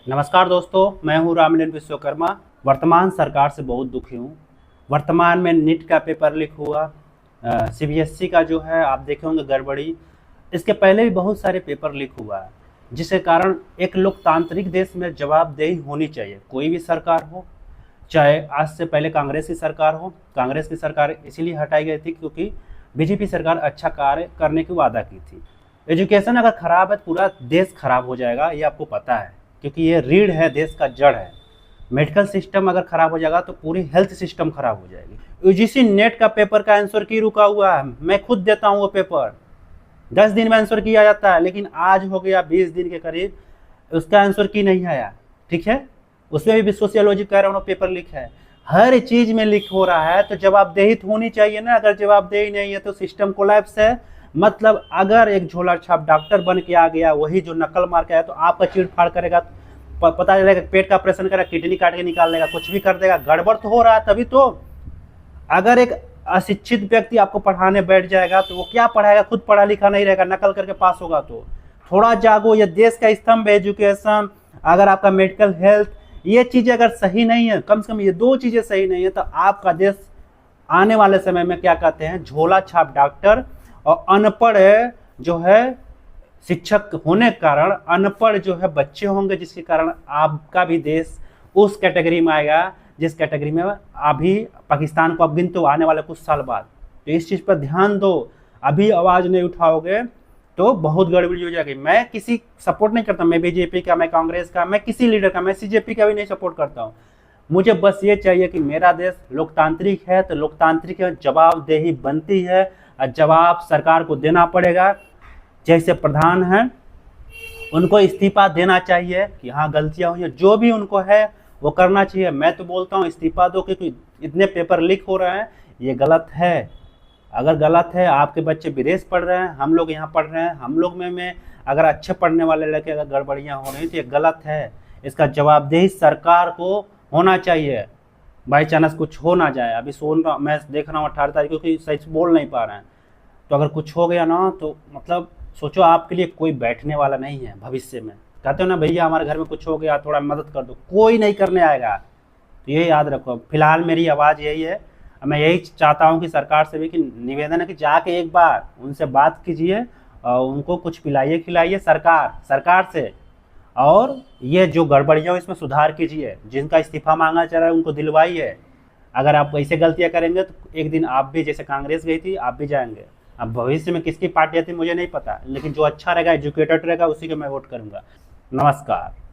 नमस्कार दोस्तों, मैं हूं रामलीन विश्वकर्मा। वर्तमान सरकार से बहुत दुखी हूं। वर्तमान में नीट का पेपर लीक हुआ, सीबीएसई का जो है आप देखे होंगे गड़बड़ी। इसके पहले भी बहुत सारे पेपर लीक हुआ है, जिसके कारण एक लोकतांत्रिक देश में जवाबदेही होनी चाहिए। कोई भी सरकार हो, चाहे आज से पहले कांग्रेस की सरकार हो। कांग्रेस की सरकार इसीलिए हटाई गई थी क्योंकि बीजेपी सरकार अच्छा कार्य करने की वादा की थी। एजुकेशन अगर खराब है तो पूरा देश खराब हो जाएगा, ये आपको पता है, क्योंकि ये रीढ़ है, देश का जड़ है। मेडिकल सिस्टम अगर खराब हो जाएगा तो पूरी हेल्थ सिस्टम खराब हो जाएगी। यूजीसी नेट का पेपर का आंसर की रुका हुआ है, मैं खुद देता हूँ वो पेपर। 10 दिन में आंसर किया जाता है, लेकिन आज हो गया 20 दिन के करीब, उसका आंसर की नहीं आया। ठीक है, उसमें भी सोशियोलॉजी कह रहा हूँ पेपर लीक है। हर चीज में लीक हो रहा है तो जवाबदेही होनी चाहिए ना। अगर जवाबदेही नहीं है तो सिस्टम कोलैप्स है। मतलब अगर एक झोला छाप डॉक्टर बन के आ गया, वही जो नकल मार के आया, तो आपका चीड़ फाड़ करेगा, पता चलेगा पेट का ऑपरेशन करेगा, किडनी काट के निकाल देगा, कुछ भी कर देगा। गड़बड़ तो हो रहा है तभी तो। अगर एक अशिक्षित व्यक्ति आपको पढ़ाने बैठ जाएगा तो वो क्या पढ़ाएगा? खुद पढ़ा लिखा नहीं रहेगा, नकल करके पास होगा। तो थोड़ा जागो, ये देश का स्तंभ है एजुकेशन। अगर आपका मेडिकल हेल्थ, ये चीजें अगर सही नहीं है, कम से कम ये 2 चीजें सही नहीं है, तो आपका देश आने वाले समय में क्या कहते हैं, झोला छाप डॉक्टर और अनपढ़ जो है शिक्षक होने के कारण अनपढ़ जो है बच्चे होंगे, जिसके कारण आपका भी देश उस कैटेगरी में आएगा जिस कैटेगरी में अभी पाकिस्तान को अब गिनते हो आने वाले कुछ साल बाद। तो इस चीज़ पर ध्यान दो। अभी आवाज़ नहीं उठाओगे तो बहुत गड़बड़ी हो जाएगी। मैं किसी सपोर्ट नहीं करता, मैं बीजेपी का, मैं कांग्रेस का, मैं किसी लीडर का, मैं सीजेपी का भी नहीं सपोर्ट करता हूँ। मुझे बस ये चाहिए कि मेरा देश लोकतांत्रिक है तो लोकतांत्रिक जवाबदेही बनती है और जवाब सरकार को देना पड़ेगा। जैसे प्रधान हैं उनको इस्तीफा देना चाहिए कि हाँ गलतियां हुई हैं, जो भी उनको है वो करना चाहिए। मैं तो बोलता हूँ इस्तीफा दो, क्योंकि इतने पेपर लीक हो रहे हैं, ये गलत है। अगर गलत है, आपके बच्चे विदेश पढ़ रहे हैं, हम लोग यहाँ पढ़ रहे हैं, हम लोग में अगर अच्छे पढ़ने वाले लड़के अगर गड़बड़ियाँ हो रही तो ये गलत है। इसका जवाबदेही सरकार को होना चाहिए। बाई चांस कुछ हो ना जाए, अभी मैं देख रहा हूँ 18 तारीख को कि सही से बोल नहीं पा रहे हैं, तो अगर कुछ हो गया ना तो मतलब सोचो आपके लिए कोई बैठने वाला नहीं है भविष्य में। कहते हो ना भैया हमारे घर में कुछ हो गया थोड़ा मदद कर दो, कोई नहीं करने आएगा। तो ये याद रखो। फिलहाल मेरी आवाज़ यही है। मैं यही चाहता हूँ कि सरकार से भी कि निवेदन है कि जाके एक बार उनसे बात कीजिए और उनको कुछ पिलाइए खिलाइए सरकार से, और ये जो गड़बड़ियाँ इसमें सुधार कीजिए। जिनका इस्तीफा मांगा जा रहा है उनको दिलवाइए। अगर आप ऐसे गलतियाँ करेंगे तो एक दिन आप भी, जैसे कांग्रेस गई थी, आप भी जाएंगे। अब भविष्य में किसकी पार्टी आती है मुझे नहीं पता, लेकिन जो अच्छा रहेगा, एजुकेटेड रहेगा, उसी को मैं वोट करूंगा। नमस्कार।